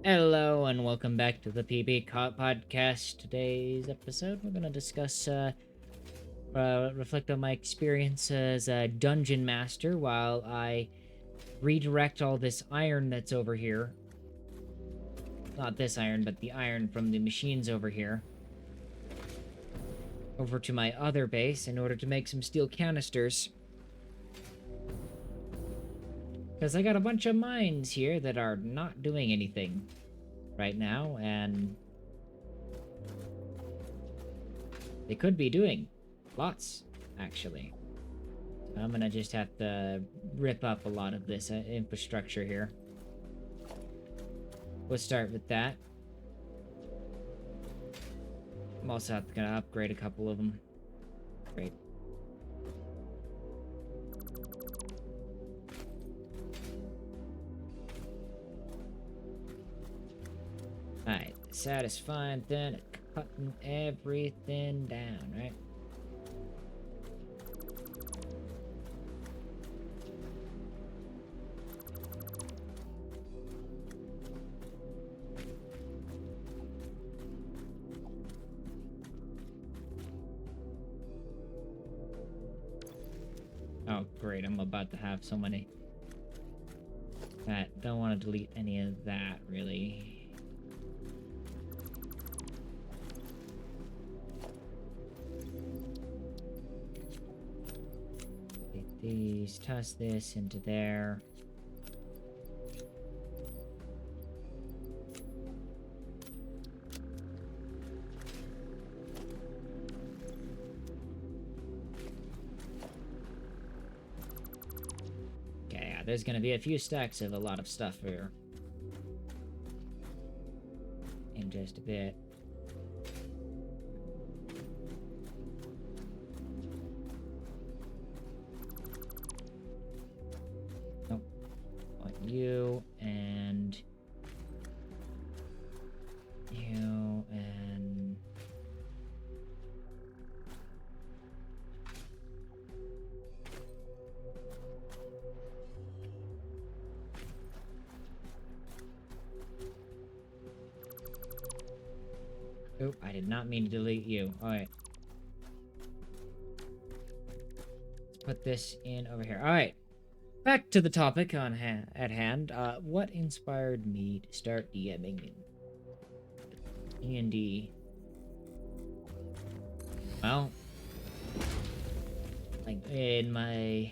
Hello and welcome back to the Podcast. Today's episode, we're gonna discuss, reflect on my experience as a dungeon master while I redirect all this iron that's over here. Not this iron, but the iron from the machines over here. Over to my other base in order to make some steel canisters. Because I got a bunch of mines here that are not doing anything right now, and they could be doing lots, actually. So I'm gonna just have to rip up a lot of this infrastructure here. We'll start with that. I'm also gonna upgrade a couple of them. Great. Alright, satisfying then cutting everything down, right? Oh, great, I'm about to have so many. Don't want to delete any of that, really. These, toss this into there. Okay, yeah, there's gonna be a few stacks of a lot of stuff here. In just a bit. You and you and oh, I did not mean to delete you. All right, let's put this in over here. All right. Back to the topic at hand. What inspired me to start DMing in D&D? Well, like in my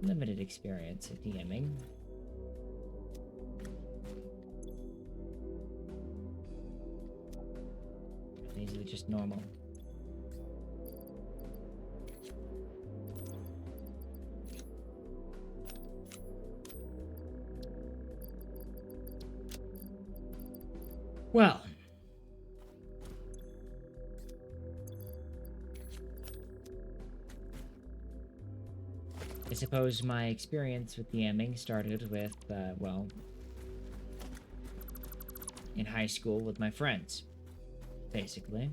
limited experience at DMing, these are just normal. Well, I suppose my experience with DMing started with, well, in high school with my friends, basically.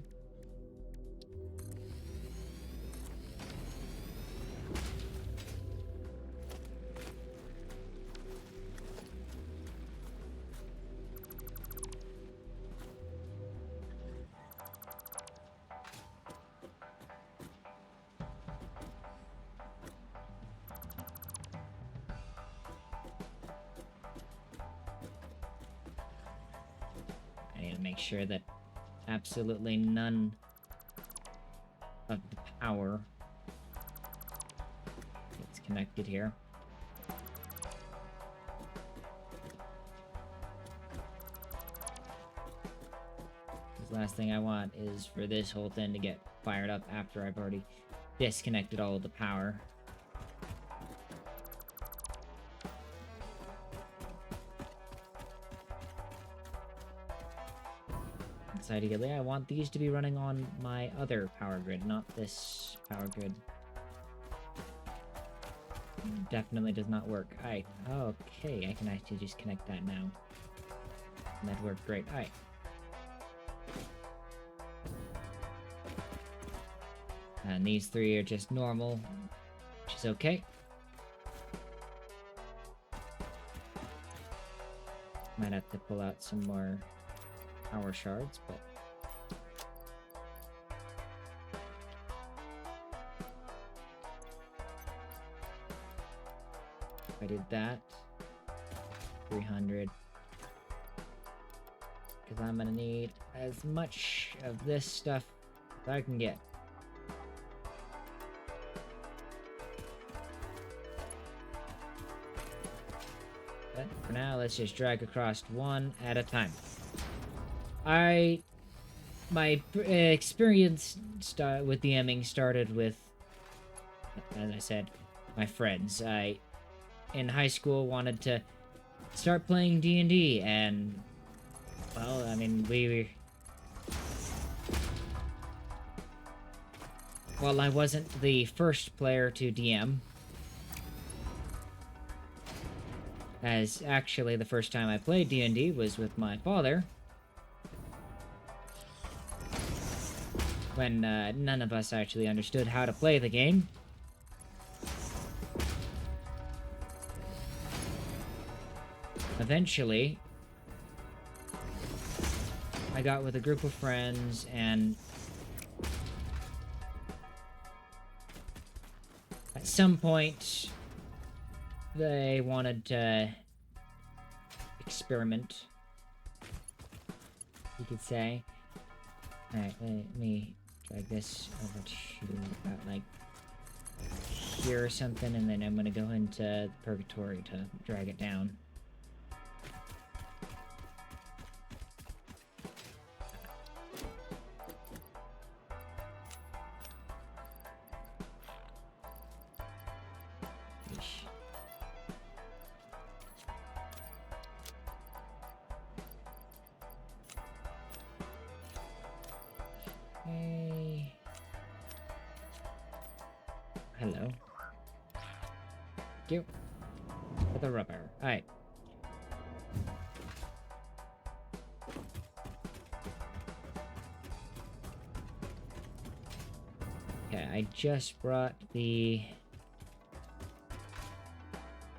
Make sure that absolutely none of the power gets connected here. The last thing I want is for this whole thing to get fired up after I've already disconnected all of the power. Ideally, I want these to be running on my other power grid, not this power grid. Definitely does not work. Alright, okay, I can actually just connect that now. And that worked great. Alright. And these three are just normal, which is okay. Might have to pull out some more power shards, but if I did that, 300. Because I'm gonna need as much of this stuff as I can get. But for now, let's just drag across one at a time. My experience with DMing started with, as I said, my friends. I, in high school, wanted to start playing D&D, and, well, I mean, well, I wasn't the first player to DM, as actually the first time I played D&D was with my father, when none of us actually understood how to play the game. Eventually, I got with a group of friends, and at some point, they wanted to experiment, you could say. Alright, let me drag this over to about, like, here or something, and then I'm gonna go into Purgatory to drag it down. Hey. Hello. Thank you. For the rubber. Alright. Okay, I just brought the...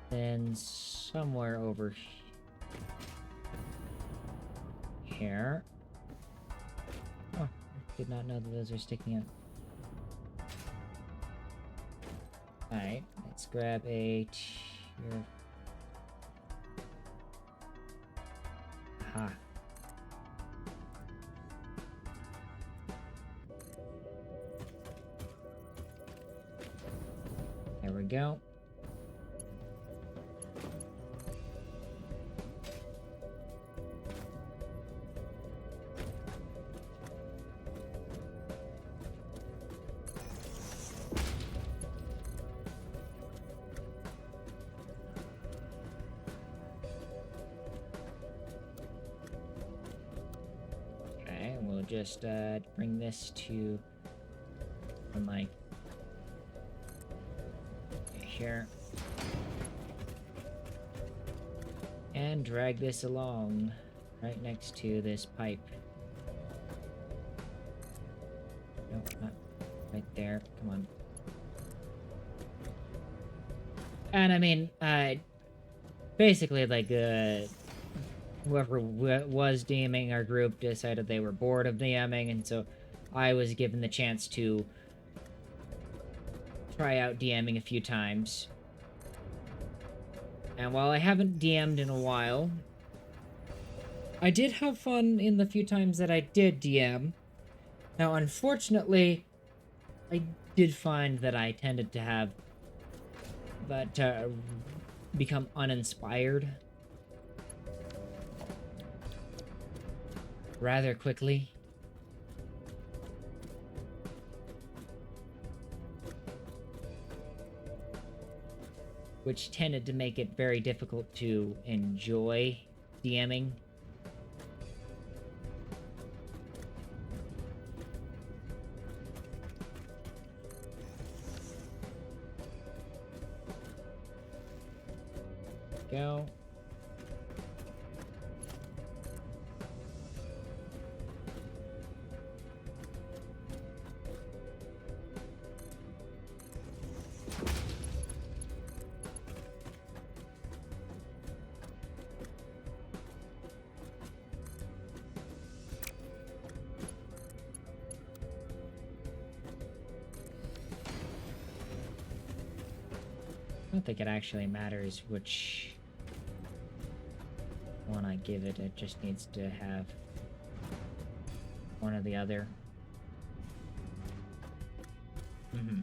Then somewhere over here. Oh, did not know that those are sticking out. Alright, let's grab a tier. Aha. There we go. Just bring this to like here and drag this along right next to this pipe. No, not right there. Come on. And I mean, basically, like, whoever was DMing our group decided they were bored of DMing, and so I was given the chance to try out DMing a few times. And while I haven't DM'd in a while, I did have fun in the few times that I did DM. Now, unfortunately, I did find that I tended to have become uninspired rather quickly. Which tended to make it very difficult to enjoy DMing. Go. don't think it actually matters which one I give it. It just needs to have one or the other. Mm-hmm.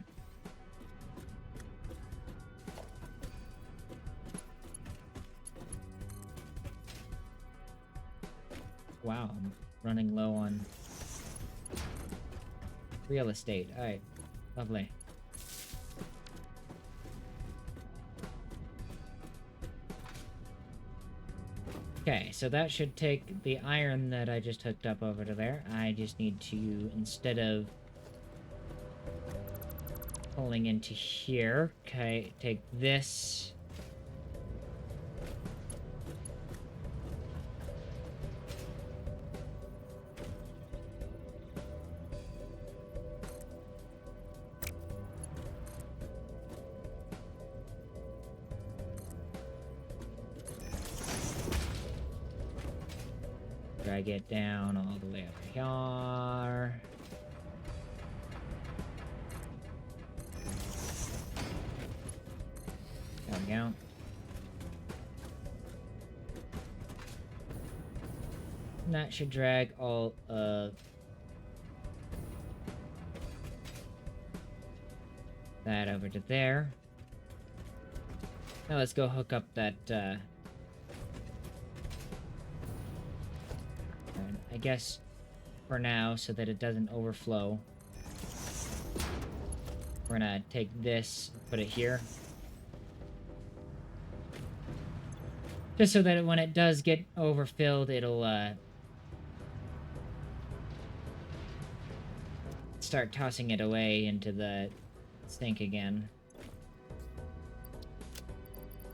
Wow, I'm running low on real estate. Alright, lovely. Okay, so that should take the iron that I just hooked up over to there. I just need to, instead of pulling into here, okay, take this. Drag it down all the way over here. There we go. And that should drag all of that over to there. Now let's go hook up that, I guess for now, so that it doesn't overflow, we're gonna take this, put it here. Just so that when it does get overfilled, it'll, start tossing it away into the sink again.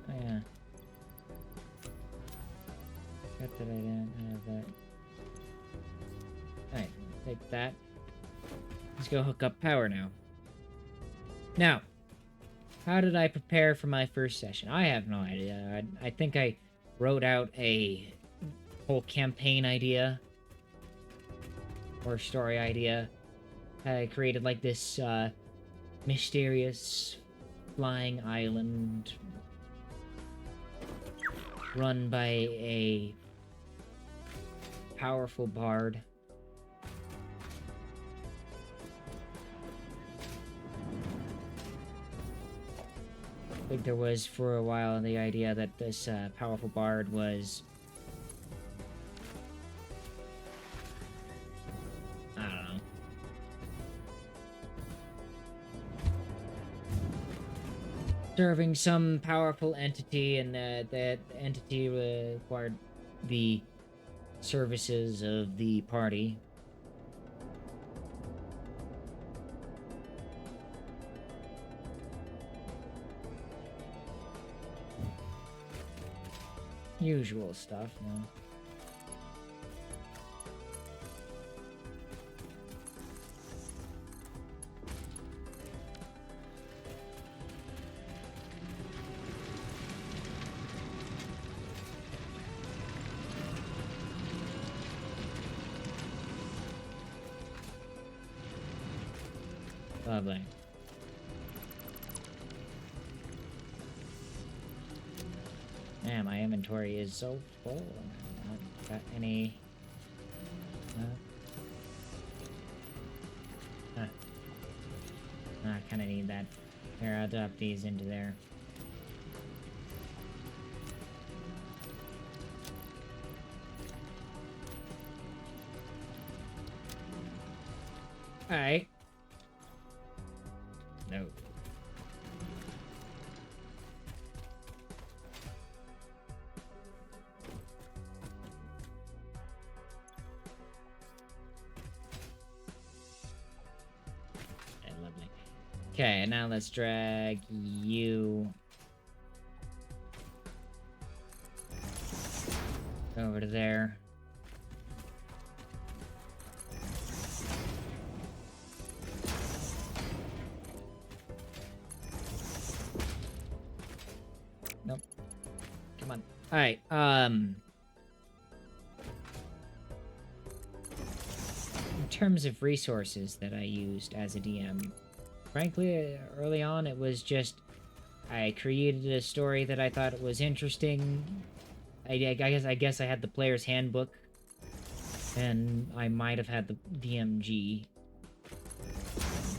Oh, yeah. Forgot that I didn't have that. Alright, take that. Let's go hook up power now. Now, how did I prepare for my first session? I have no idea. I think I wrote out a whole campaign idea. Or story idea. I created like this, mysterious flying island run by a powerful bard. I think there was for a while the idea that this powerful bard was, I don't know, serving some powerful entity, and that entity required the services of the party. Usual stuff, no? Lovely. Man, my inventory is so full. Not got any... I kind of need that. Here, I'll drop these into there. Alright. No. Okay, lovely. Okay, now let's drag you over to there. Nope. Come on. Alright, in terms of resources that I used as a DM, frankly, early on, it was just I created a story that I thought was interesting. I guess I had the player's handbook, and I might have had the DMG.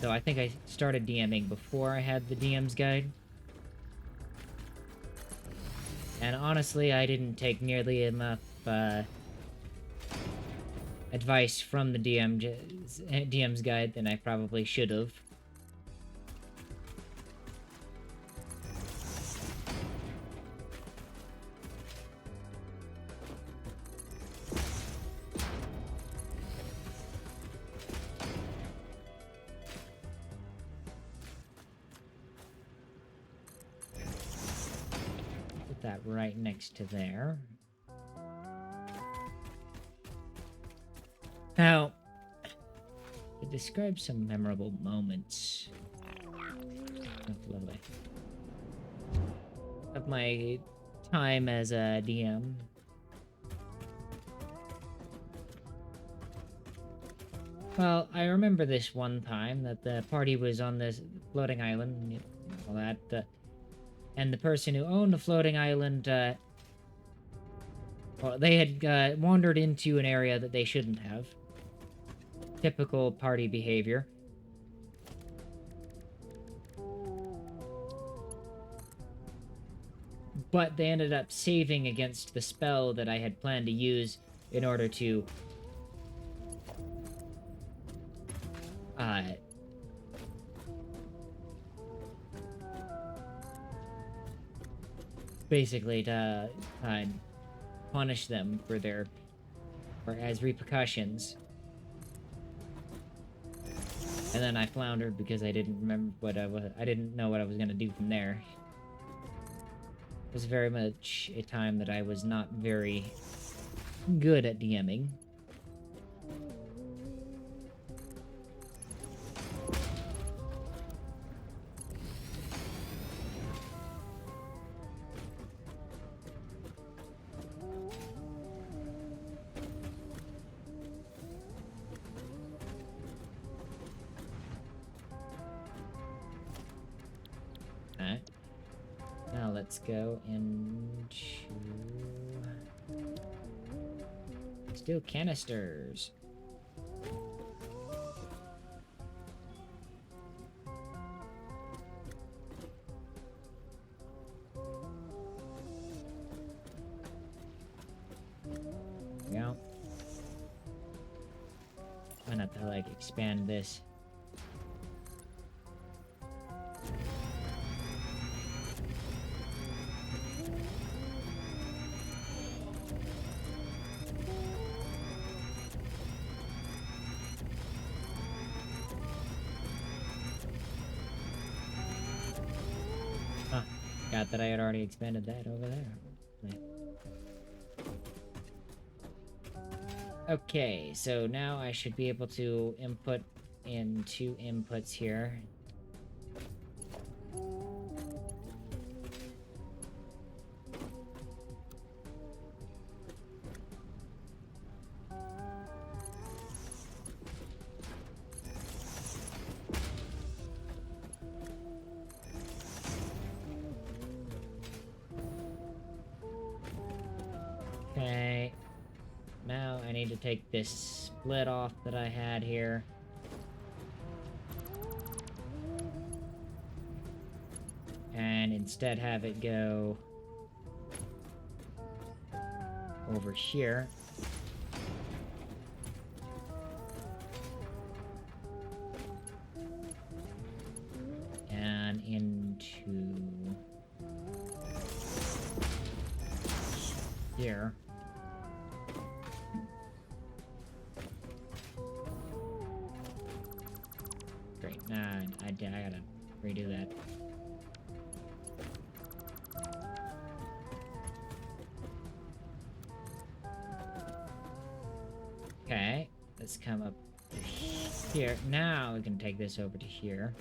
Though I think I started DMing before I had the DM's guide. And honestly, I didn't take nearly enough advice from the DM's guide than I probably should have. Put that right next to there. Now, to describe some memorable moments of my time as a DM. Well, I remember this one time that the party was on this floating island, and all that, and the person who owned the floating island, well, they had wandered into an area that they shouldn't have. Typical party behavior. But they ended up saving against the spell that I had planned to use in order to basically to punish them for their, or as repercussions. And then I floundered because I didn't remember what I didn't know what I was gonna do from there. It was very much a time that I was not very good at DMing. Alright. Now let's go into steel canisters. Yeah. I'm gonna have to like expand this. Forgot that I had already expanded that over there. Okay, so now I should be able to input in 2 inputs here. Okay. Now I need to take this split off that I had here. And instead have it go over here. And into here. Great. Nah, I gotta redo that. Okay, let's come up to here. Now we can take this over to here.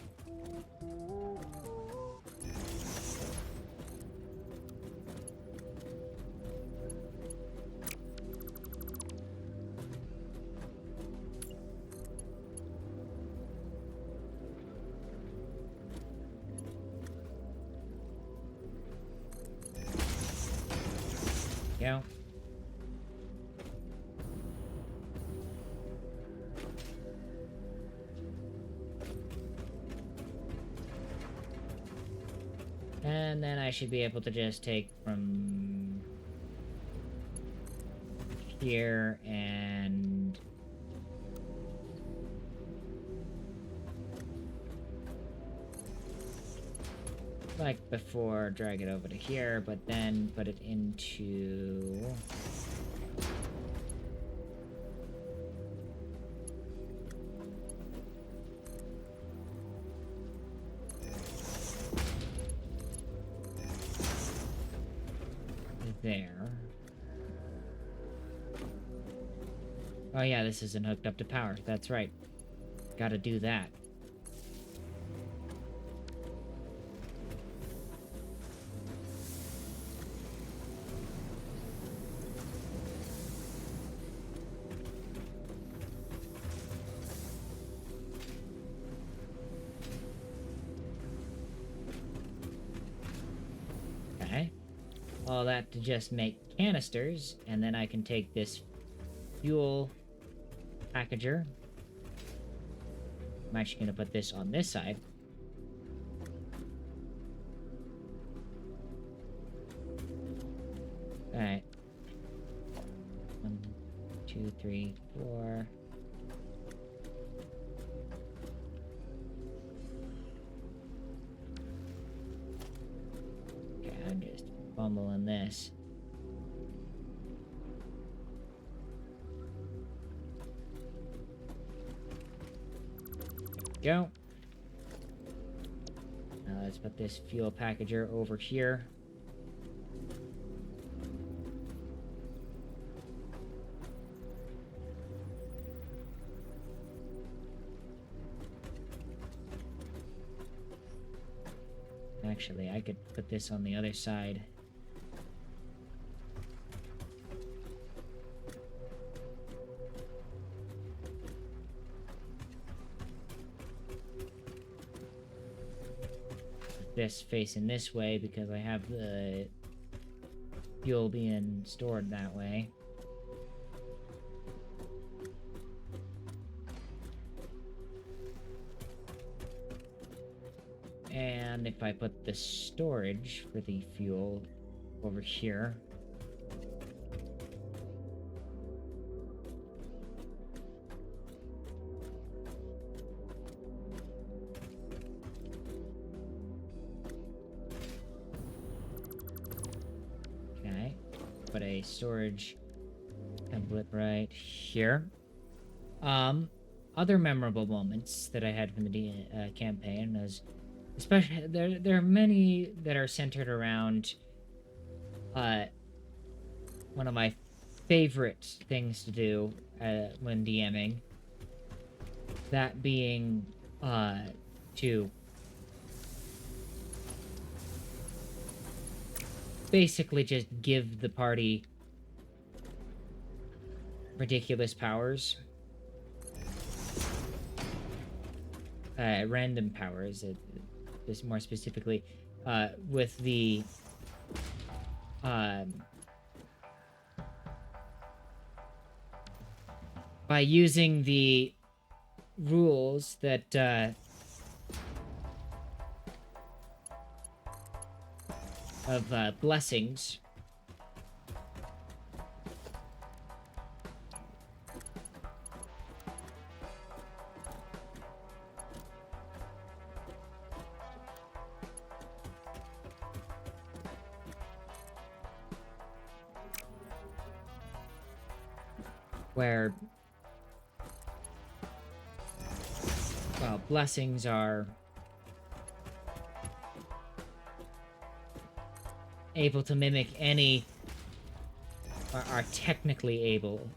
Go. And then I should be able to just take from here and like before, drag it over to here, but then put it into there. Oh yeah, this isn't hooked up to power. That's right. Gotta do that. Okay. All that to just make canisters, and then I can take this fuel packager. I'm actually gonna put this on this side. Alright. 1, 2, 3, 4. Okay, I'm just fumbling this. There we go. Now let's put this fuel packager over here. Actually, I could put this on the other side. Put this facing this way because I have the fuel being stored that way. And if I put the storage for the fuel over here. Okay, put a storage template right here. Other memorable moments that I had from the campaign was, especially there are many that are centered around one of my favorite things to do when DMing, that being to basically just give the party ridiculous powers, random powers, just more specifically, with the by using the rules that of blessings. Where, well, blessings are able to mimic any, are technically able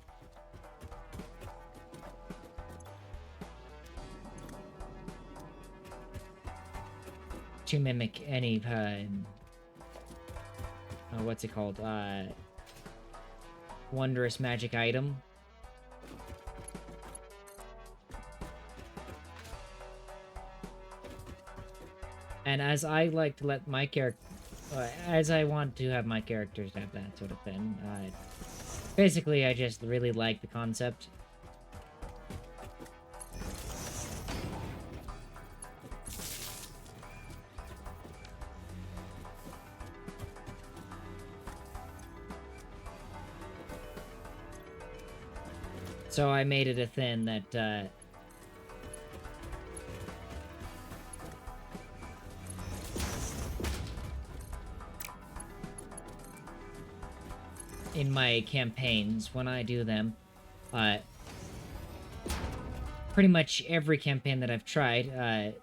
to mimic any, what's it called, wondrous magic item. And as I like to let my character, as I want to have my characters have that sort of thing. Basically, I just really like the concept. So I made it a thing that, in my campaigns, when I do them, uh, pretty much every campaign that I've tried,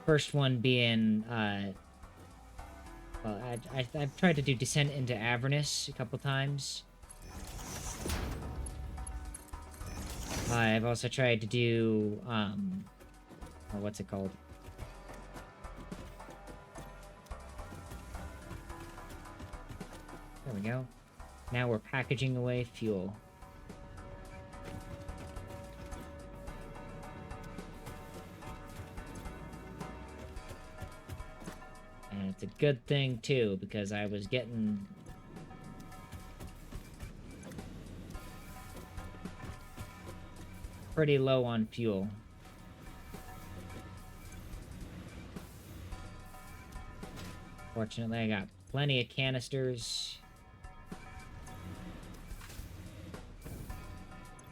first one being, well, I've tried to do Descent into Avernus a couple times. I've also tried to do, what's it called? There we go. Now we're packaging away fuel. And it's a good thing, too, because I was getting... pretty low on fuel. Fortunately, I got plenty of canisters.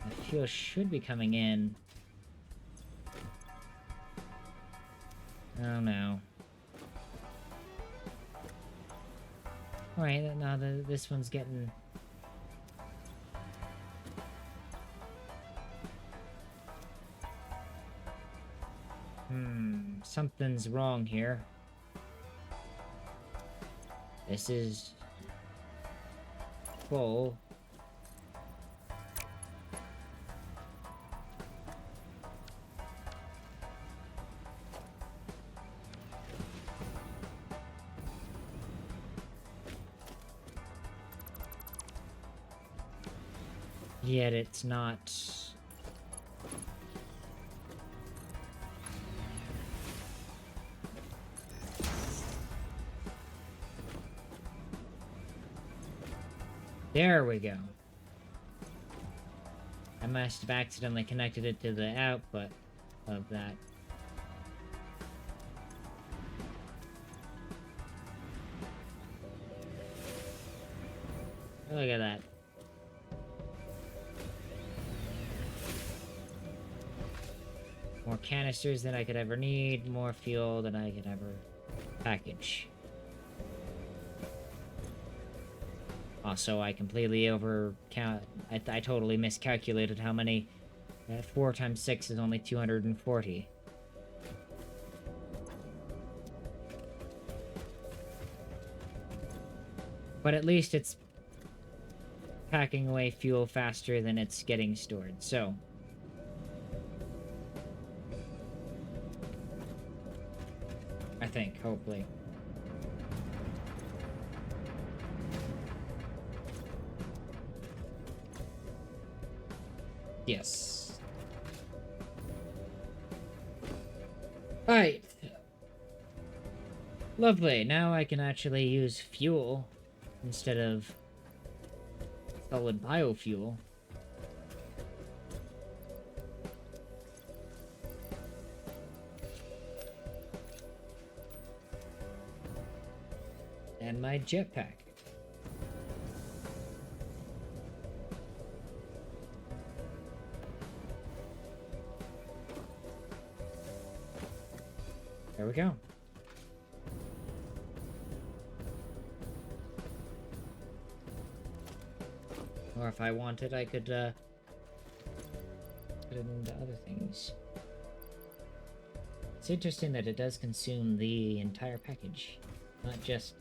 The fuel should be coming in. Oh no. Alright, now this one's getting... something's wrong here. This is... full. Yet it's not... There we go. I must have accidentally connected it to the output of that. Look at that. More canisters than I could ever need, more fuel than I could ever package. Also, I completely I totally miscalculated how many. 4 times 6 is only 240. But at least it's packing away fuel faster than it's getting stored, so... I think, hopefully. Yes. Alright. Lovely. Now I can actually use fuel instead of solid biofuel. And my jetpack. There we go. Or if I wanted, I could, put it into other things. It's interesting that it does consume the entire package, not just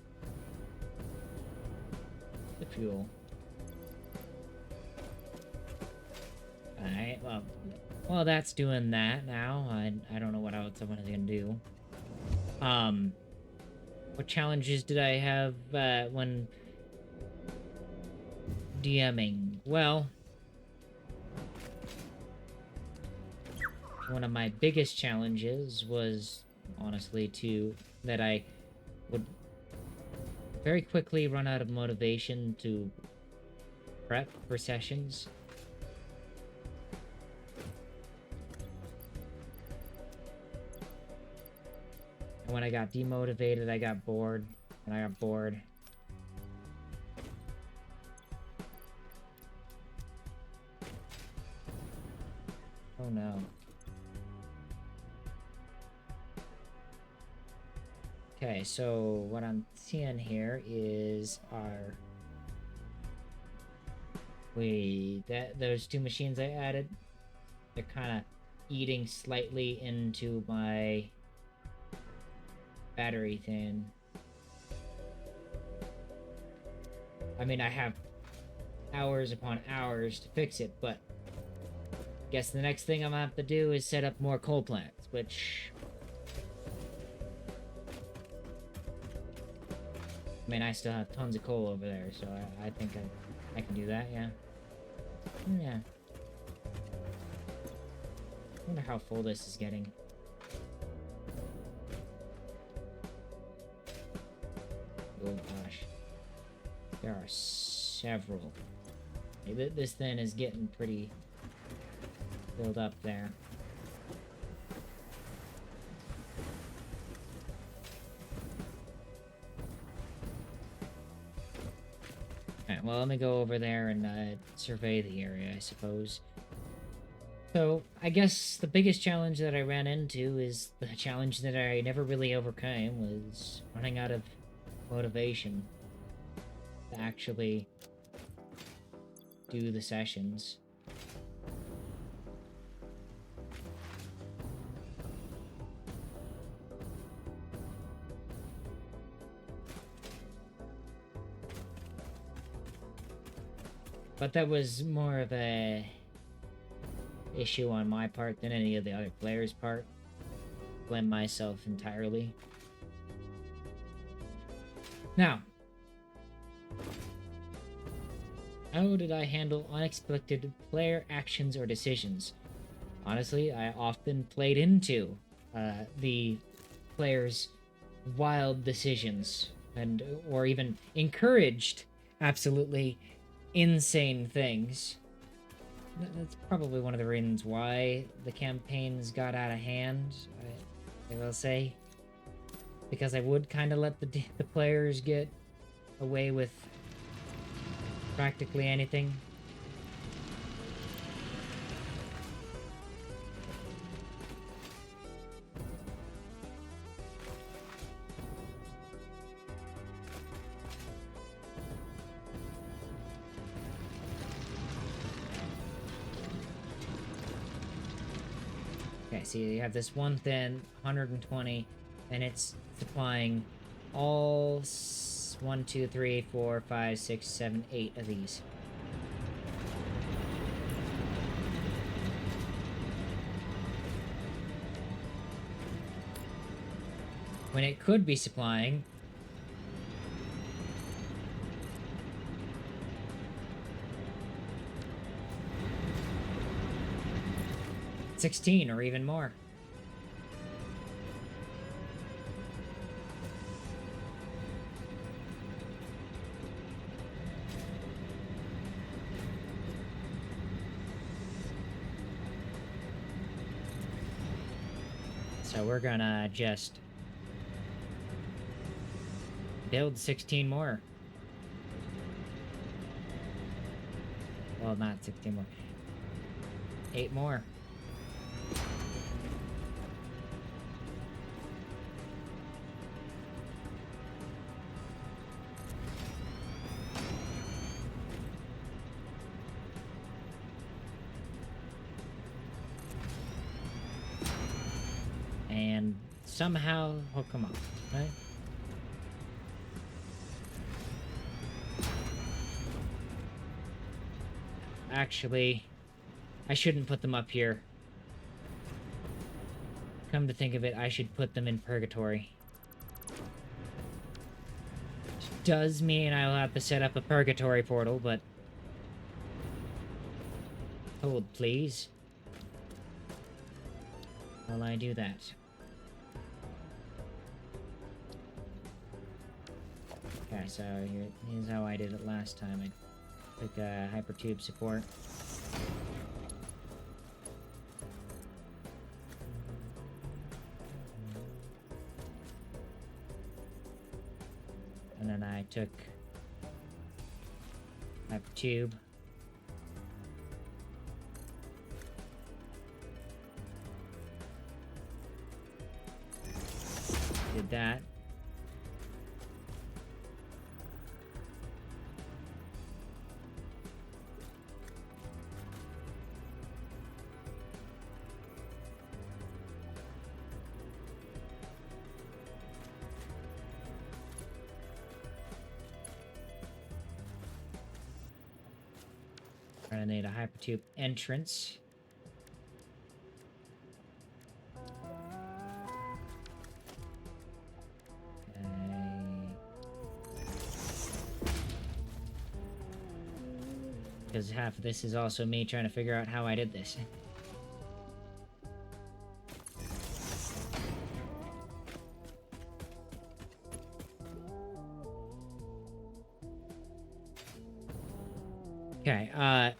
the fuel. Alright, well, that's doing that now. I don't know what else someone is gonna do. What challenges did I have, when DMing? Well, one of my biggest challenges was, honestly, that I would very quickly run out of motivation to prep for sessions. And when I got demotivated, I got bored. And I got bored. Oh no. Okay, so what I'm seeing here is those two machines I added, they're kind of eating slightly into my battery thing. I mean, I have hours upon hours to fix it, but I guess the next thing I'm gonna have to do is set up more coal plants, which... I mean, I still have tons of coal over there, so I think I can do that, yeah. Yeah. I wonder how full this is getting. Oh gosh. There are several. This thing is getting pretty filled up there. Alright, well, let me go over there and survey the area, I suppose. So, I guess the biggest challenge that I ran into is the challenge that I never really overcame, was running out of motivation to actually do the sessions. But that was more of a issue on my part than any of the other players' part. Blame myself entirely. Now, how did I handle unexpected player actions or decisions? Honestly, I often played into the players' wild decisions, or even encouraged absolutely insane things. That's probably one of the reasons why the campaigns got out of hand, I will say. Because I would kind of let the players get away with practically anything. Okay, so you have this one thin, 120, and it's supplying all 1, 2, 3, 4, 5, 6, 7, 8 of these. When it could be supplying 16 or even more. So we're gonna just build 16 more. Well, not 16 more. 8 more. And somehow hook them up, right? Actually, I shouldn't put them up here. Come to think of it, I should put them in purgatory. Which does mean I'll have to set up a purgatory portal, but... hold, please. While I do that. Okay, so here's how I did it last time. I took hypertube support. And then I took hypertube. Did that. I need a hypertube entrance. Because half of this is also me trying to figure out how I did this. Okay,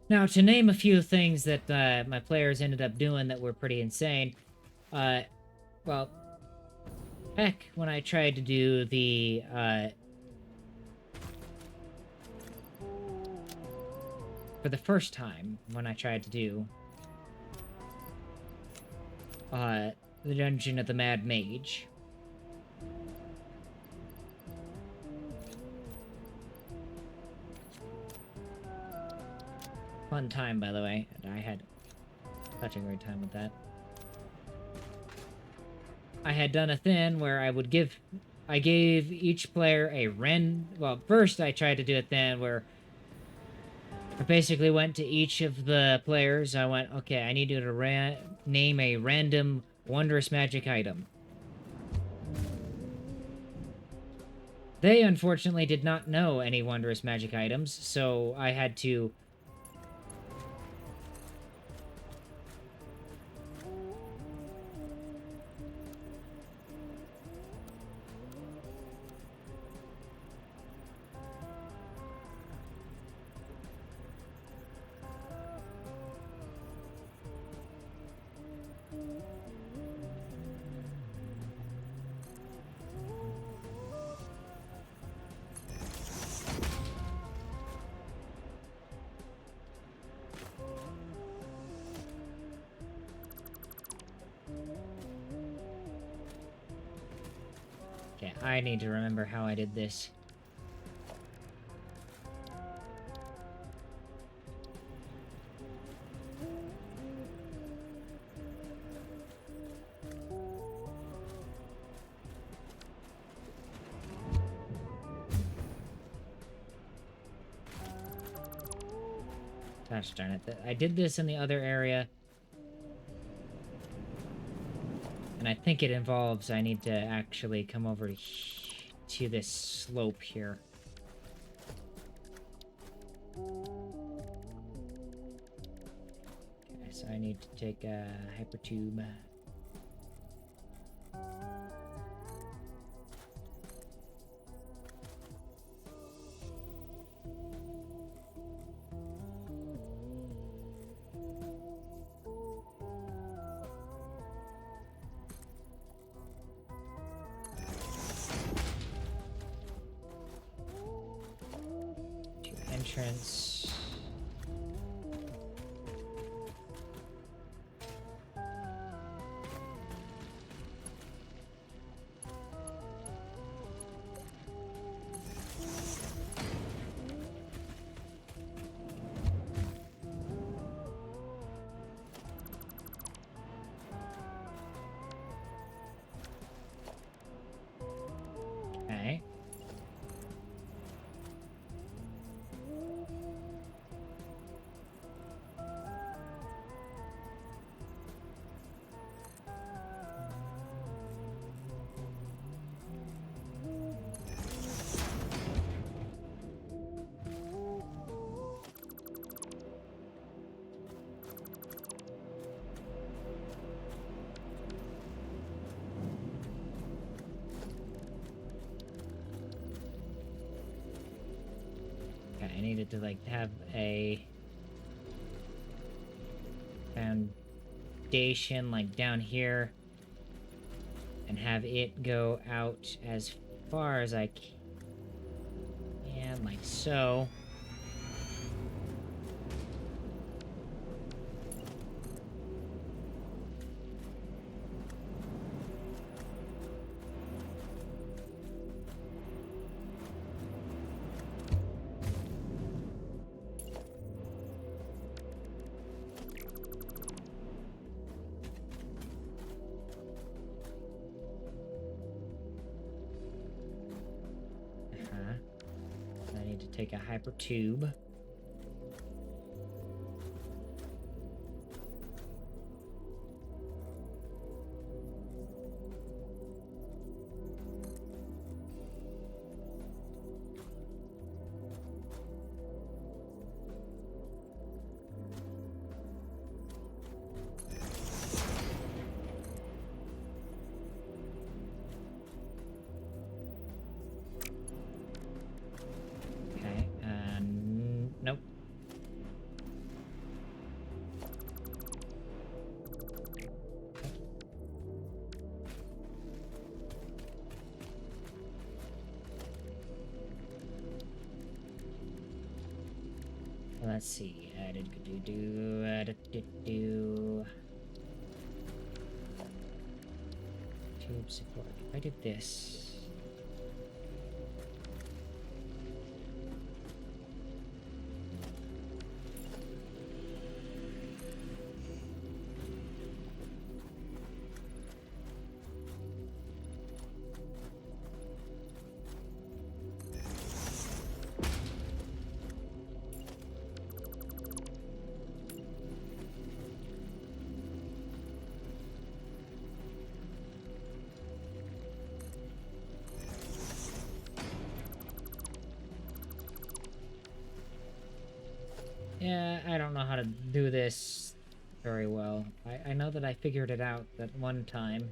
now to name a few things that my players ended up doing that were pretty insane. Well, heck, when I tried to do the, for the first time, when I tried to do, the Dungeon of the Mad Mage. Fun time, by the way. I had such a great time with that. I had done a thing where I gave each player a well, first I tried to do a thing where I basically went to each of the players. I went, okay, I need you to name a random wondrous magic item. They, unfortunately, did not know any wondrous magic items, so I had to Okay, I need to remember how I did this. Gosh darn it. I did this in the other area. And I think it involves I need to actually come over to this slope here. Okay, so I need to take a hypertube. Entrance. Okay. needed to, like, have a foundation, like, down here, and have it go out as far as I can, like so. I need to take a hyper tube. Okay, nope. Let's see. Tube support. If I did this. Yeah, I don't know how to do this very well. I know that I figured it out that one time.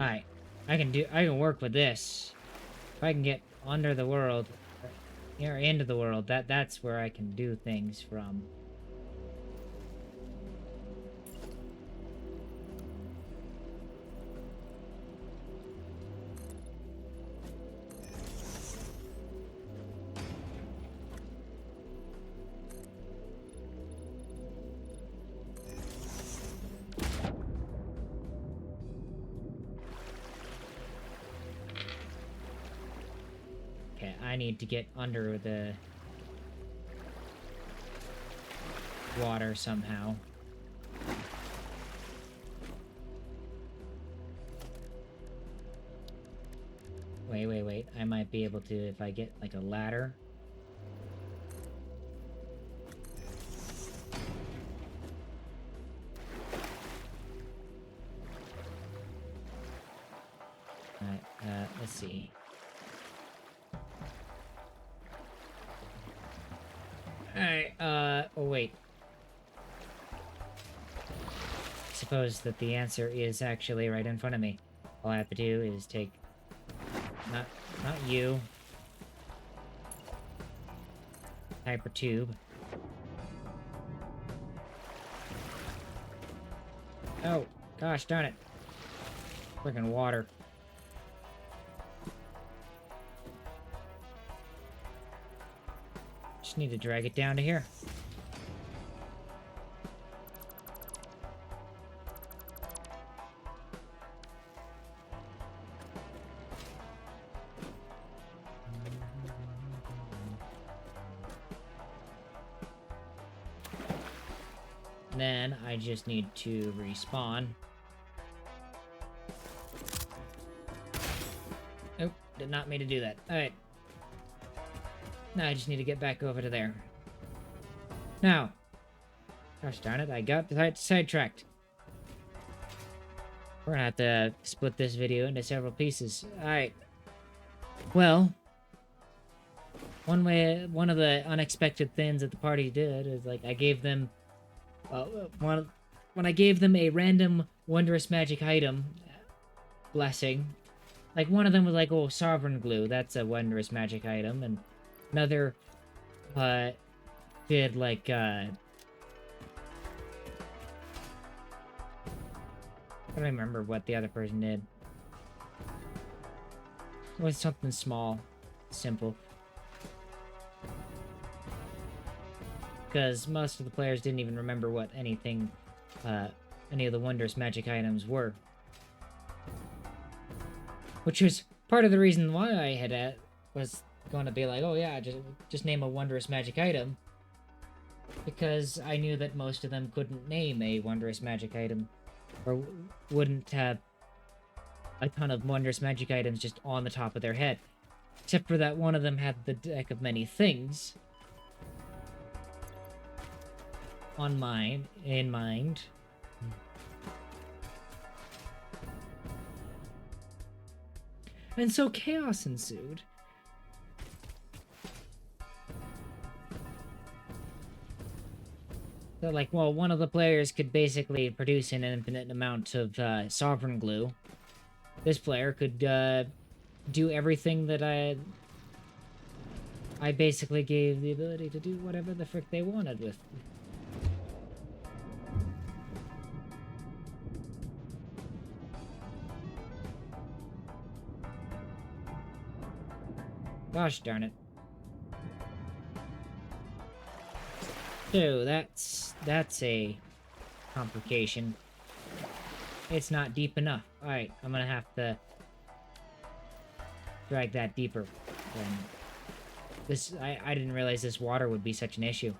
Alright, I can work with this. If I can get under the world, or into the world, that's where I can do things from. Okay, I need to get under the water somehow. Wait. I might be able to if I get like a ladder. Alright, let's see. Alright, oh wait. I suppose that the answer is actually right in front of me. All I have to do is take... Not you. Hyper tube. Oh, gosh darn it. Freaking water. Just need to drag it down to here. Then I just need to respawn. Oh, did not mean to do that. Alright. Now I just need to get back over to there. Now. Gosh darn it, I got sidetracked. We're gonna have to split this video into several pieces. Alright. Well, one of the unexpected things that the party did is, like, I gave them, when I gave them a random wondrous magic item blessing, like, one of them was like, oh, sovereign glue, that's a wondrous magic item, and another, did, like, I don't remember what the other person did. It was something small, simple. Because most of the players didn't even remember what anything, any of the wondrous magic items were. Which was part of the reason why I had was going to be like, oh yeah, just name a wondrous magic item. Because I knew that most of them couldn't name a wondrous magic item. Or wouldn't have a ton of wondrous magic items just on the top of their head. Except for that one of them had the deck of many things in mind. And so chaos ensued. So, like, well, one of the players could basically produce an infinite amount of sovereign glue. This player could do everything that I basically gave the ability to do whatever the frick they wanted with. Gosh darn it. So that's a complication. It's not deep enough. Alright, I'm gonna have to drag that deeper. I didn't realize this water would be such an issue.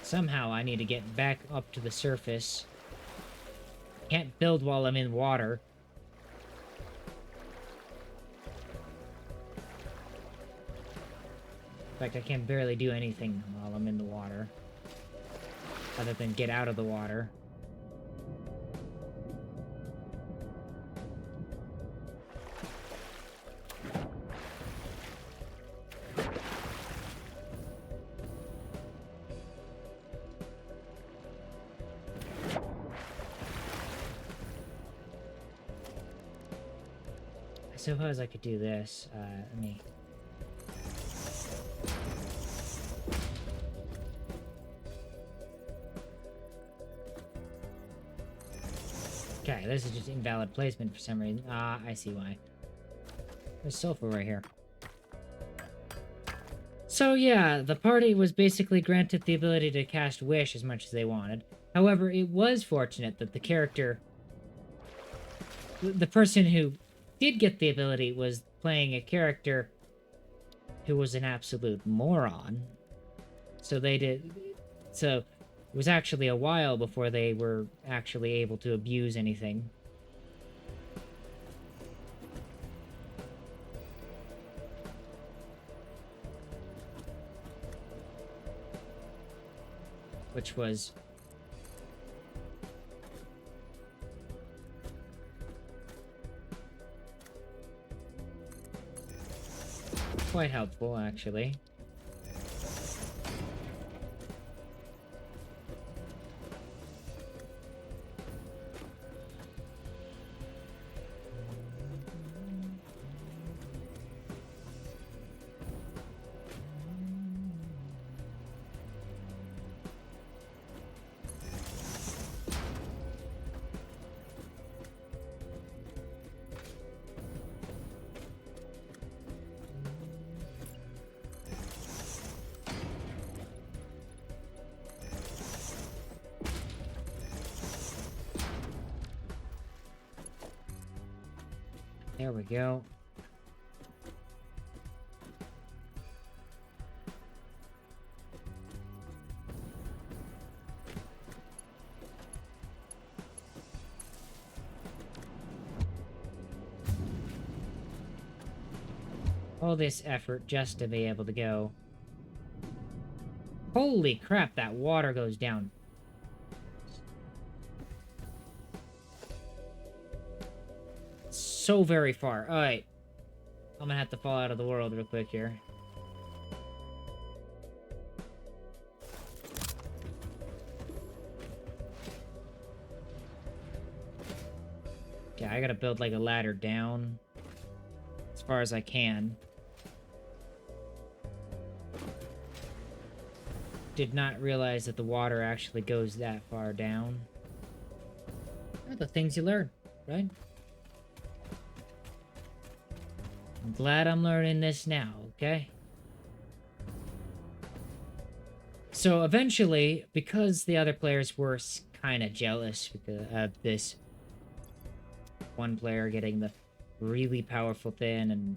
Somehow I need to get back up to the surface. Can't build while I'm in water. In fact, I can barely do anything while I'm in the water. Other than get out of the water. I suppose I could do this. Let me... Okay, this is just invalid placement for some reason. Ah, I see why. There's sulfur right here. So yeah, the party was basically granted the ability to cast Wish as much as they wanted. However, it was fortunate that the character... The person who did get the ability was playing a character who was an absolute moron. So it was actually a while before they were actually able to abuse anything. Which was quite helpful, actually. There we go. All this effort just to be able to go. Holy crap, that water goes down. So very far. Alright. I'm gonna have to fall out of the world real quick here. Okay, I gotta build like a ladder down as far as I can. Did not realize that the water actually goes that far down. Are the things you learn, right? I'm glad I'm learning this now, okay? So eventually, because the other players were kind of jealous of this one player getting the really powerful thing and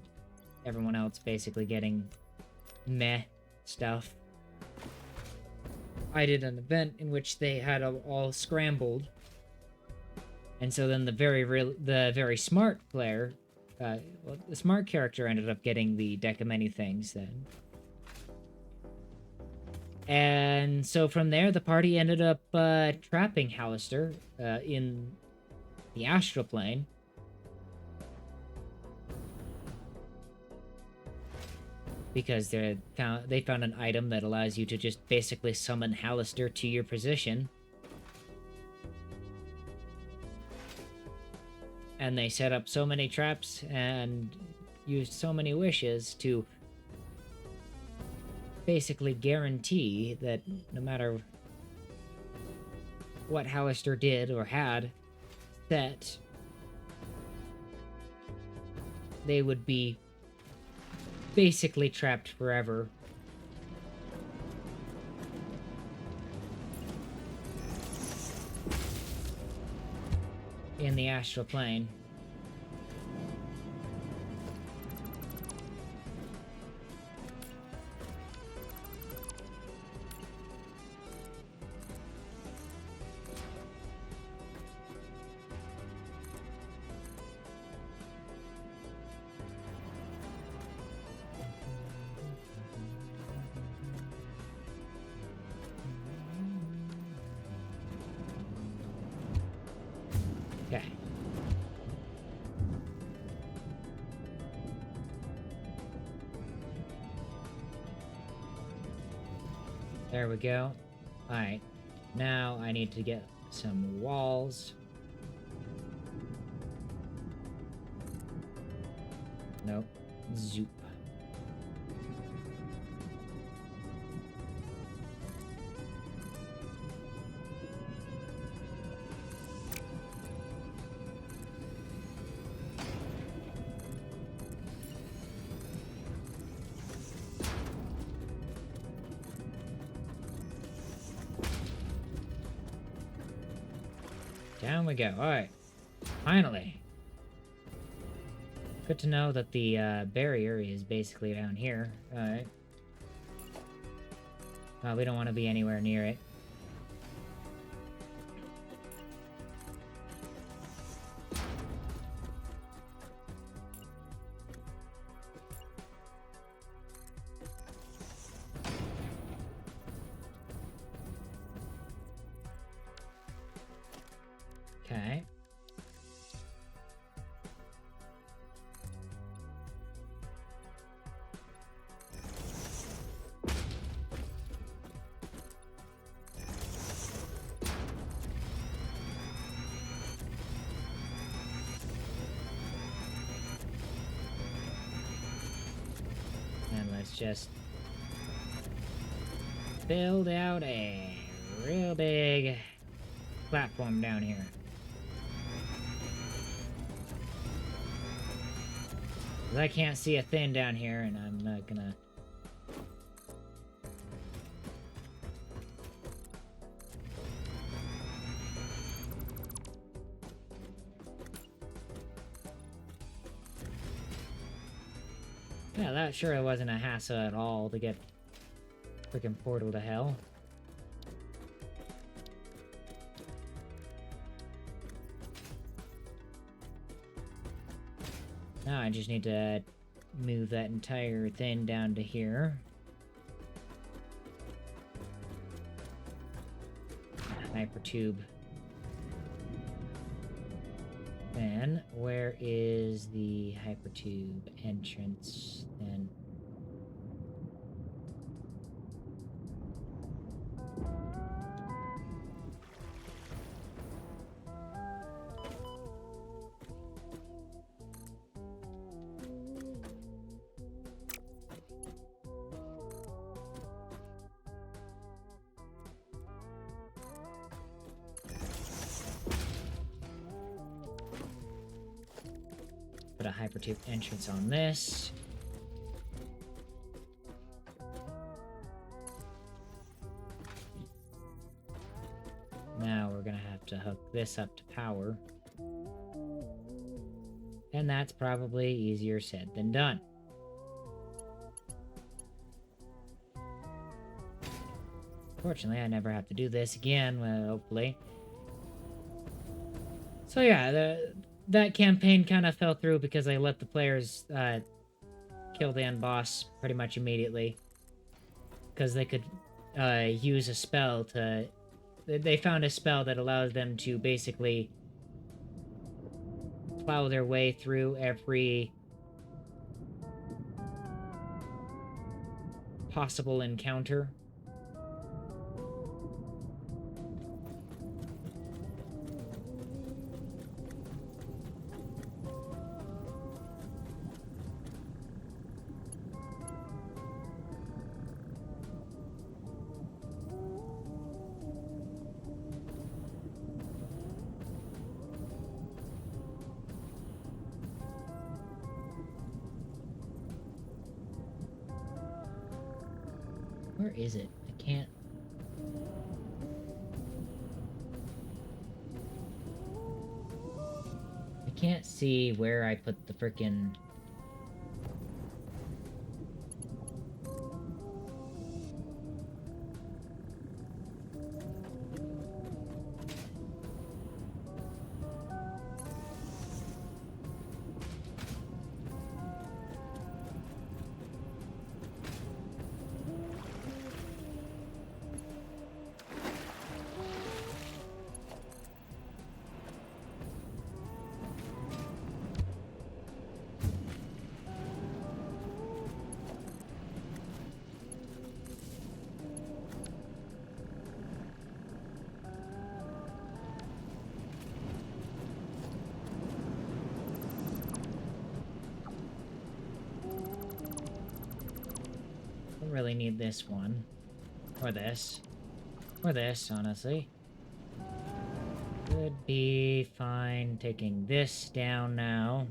everyone else basically getting meh stuff, I did an event in which they had all scrambled, and so then the very smart player, well, the smart character ended up getting the deck of many things then. And so from there, the party ended up trapping Hallister in the astral plane. Because they found an item that allows you to just basically summon Hallister to your position. And they set up so many traps and used so many wishes to basically guarantee that no matter what Hallister did or had, that they would be basically trapped forever. In the astral plane. Okay. There we go. Alright. Now I need to get some walls. Nope. Zoop. Down we go. Alright. Finally. Good to know that the barrier is basically down here. Alright. We don't want to be anywhere near it. Okay. And let's just build out a real big platform down here. I can't see a thing down here, and I'm not gonna... Yeah, that sure wasn't a hassle at all to get freaking portal to hell. Now I just need to move that entire thing down to here. Hypertube. Then, where is the hypertube entrance then? Put a hypertube entrance on this. Now we're gonna have to hook this up to power. And that's probably easier said than done. Fortunately, I never have to do this again, hopefully. So yeah, that campaign kind of fell through because I let the players kill the end boss pretty much immediately. Because they could use a spell to... They found a spell that allows them to basically plow their way through every possible encounter. Where is it? I can't... I can't see where I put the frickin'... really need this one. Or this. Or this, honestly. Would be fine taking this down now.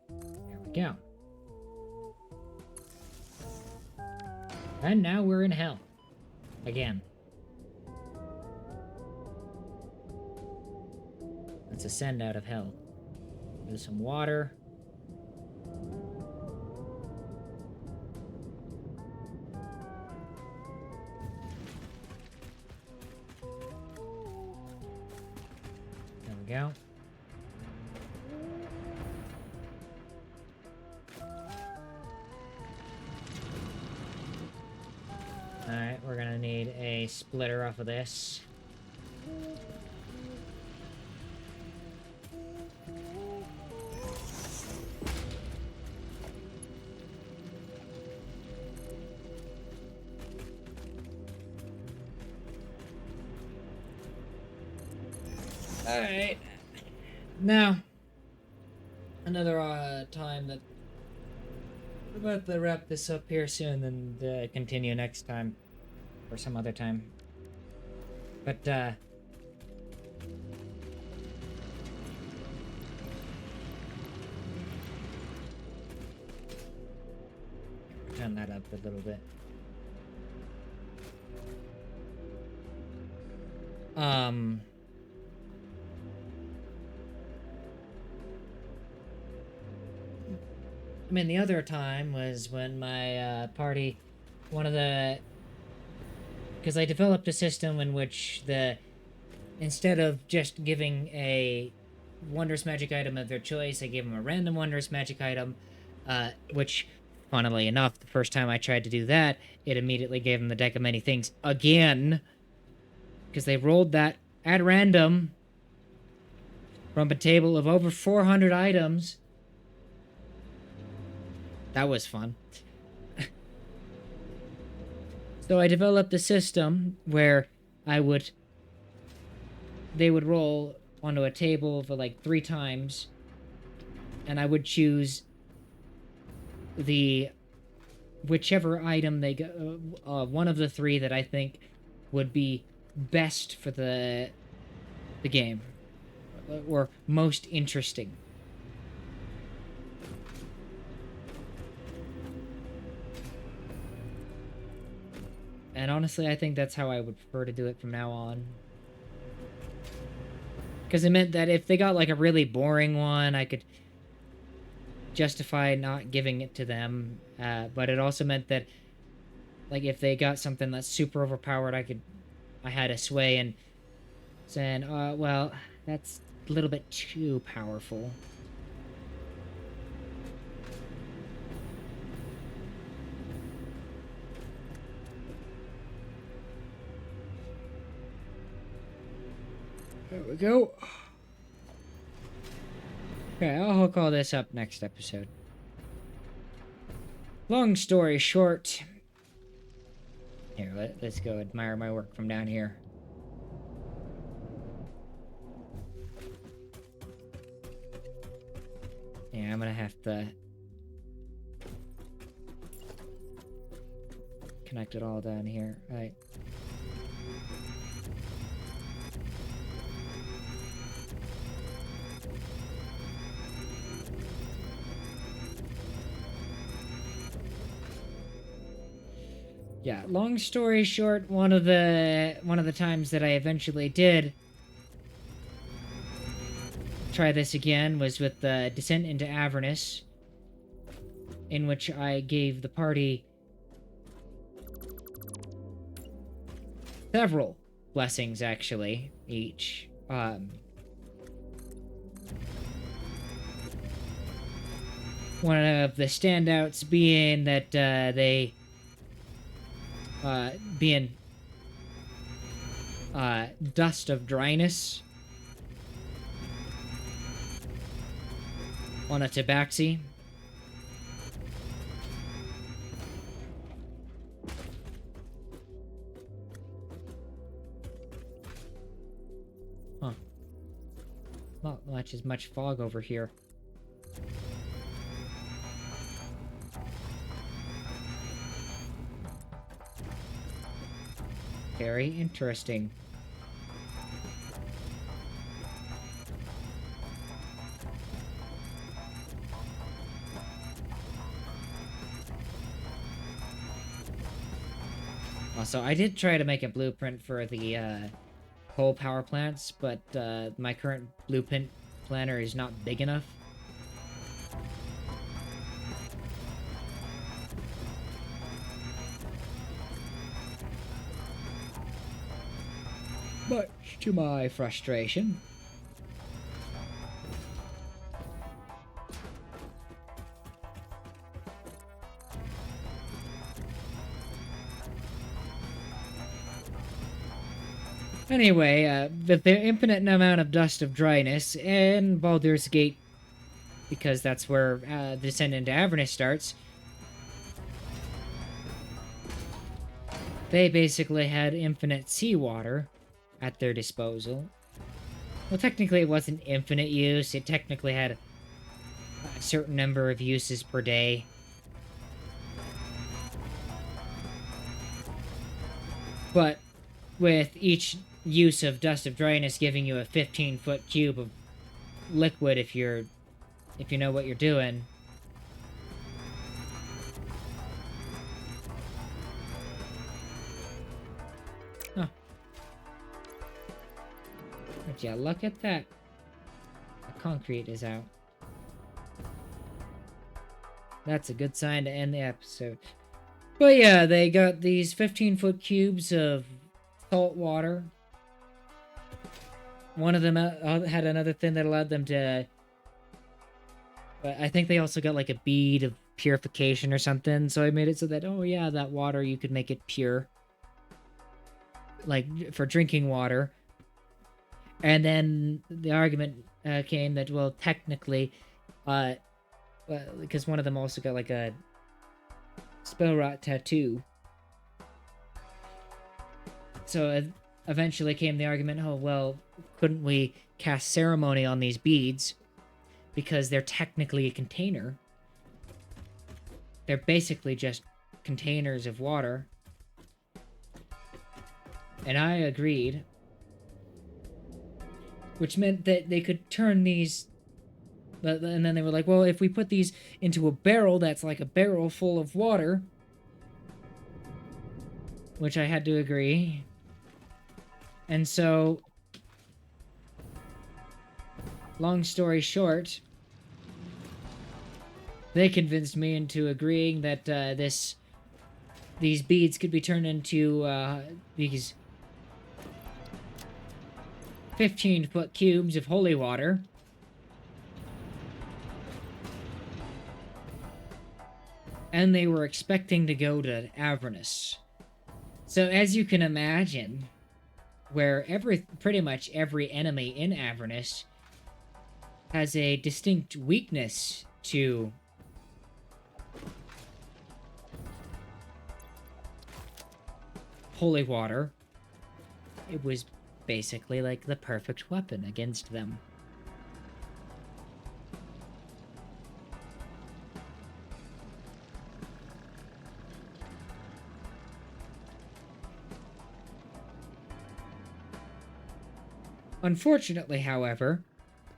There we go. And now we're in hell. Again. Let's ascend out of hell. There's some water. There we go. Alright, we're gonna need a splitter off of this. Alright. Now, another time that we're about to wrap this up here soon and continue next time. Or some other time. But, turn that up a little bit. I mean, the other time was when my party, because I developed a system in which instead of just giving a wondrous magic item of their choice, I gave them a random wondrous magic item, which, funnily enough, the first time I tried to do that, it immediately gave them the deck of many things again, because they rolled that at random from a table of over 400 items. That was fun. So I developed a system where they would roll onto a table for like 3 times, and I would choose whichever item they go, one of the 3 that I think would be best for the game, or most interesting. And honestly, I think that's how I would prefer to do it from now on. Because it meant that if they got like a really boring one, I could justify not giving it to them. But it also meant that, like, if they got something that's super overpowered, I had a sway in saying, well, that's a little bit too powerful. There we go. Okay, I'll hook all this up next episode. Long story short... Here, let's go admire my work from down here. Yeah, I'm gonna have to... connect it all down here. Right. Yeah, long story short, one of the times that I eventually did try this again was with the Descent into Avernus, in which I gave the party several blessings, actually, each. One of the standouts being that being Dust of Dryness on a tabaxi. Huh. Not much fog over here. Very interesting. Also, I did try to make a blueprint for the coal power plants, but my current blueprint planner is not big enough. Much to my frustration. Anyway, with the infinite amount of Dust of Dryness and Baldur's Gate, because that's where the Descent into Avernus starts, they basically had infinite seawater at their disposal. Well, technically it wasn't infinite use. It technically had a certain number of uses per day. But with each use of Dust of Dryness giving you a 15-foot cube of liquid if you know what you're doing. But yeah, look at that. The concrete is out. That's a good sign to end the episode. But yeah, they got these 15-foot cubes of salt water. One of them had another thing that allowed them to. I think they also got like a bead of purification or something. So I made it so that, oh yeah, that water, you could make it pure. Like for drinking water. And then the argument came that, well, technically, because one of them also got like a spell rot tattoo. So eventually came the argument, oh, well, couldn't we cast ceremony on these beads? Because they're technically a container. They're basically just containers of water. And I agreed. Which meant that they could turn these. And then they were like, well, if we put these into a barrel that's like a barrel full of water. Which I had to agree. And so, long story short, they convinced me into agreeing that these beads could be turned into these 15-foot cubes of holy water. And they were expecting to go to Avernus. So as you can imagine, where pretty much every enemy in Avernus has a distinct weakness to holy water, it was basically like the perfect weapon against them. Unfortunately, however,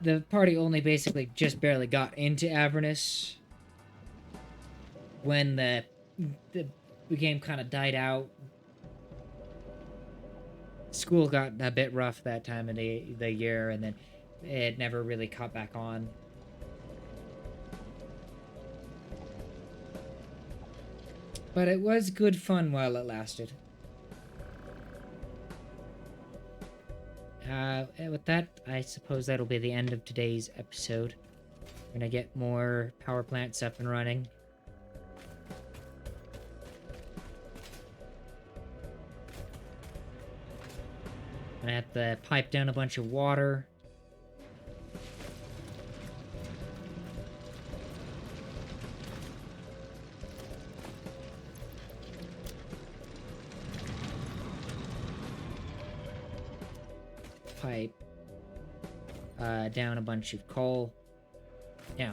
the party only basically just barely got into Avernus when the game kind of died out. School got a bit rough that time of the year, and then it never really caught back on. But it was good fun while it lasted. And with that, I suppose that'll be the end of today's episode. We're gonna get more power plants up and running. I have to pipe down a bunch of water. Pipe down a bunch of coal. Yeah.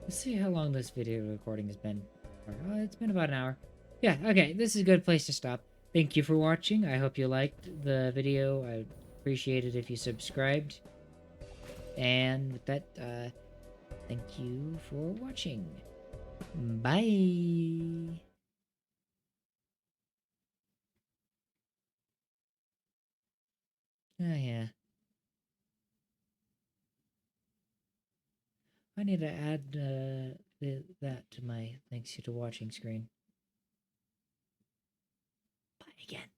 Let's see how long this video recording has been. It's been about an hour. Yeah, okay, this is a good place to stop. Thank you for watching. I hope you liked the video. I'd appreciate it if you subscribed. And with that, thank you for watching. Bye! Oh, yeah. I need to add that to my thanks you to watching screen. Bye again.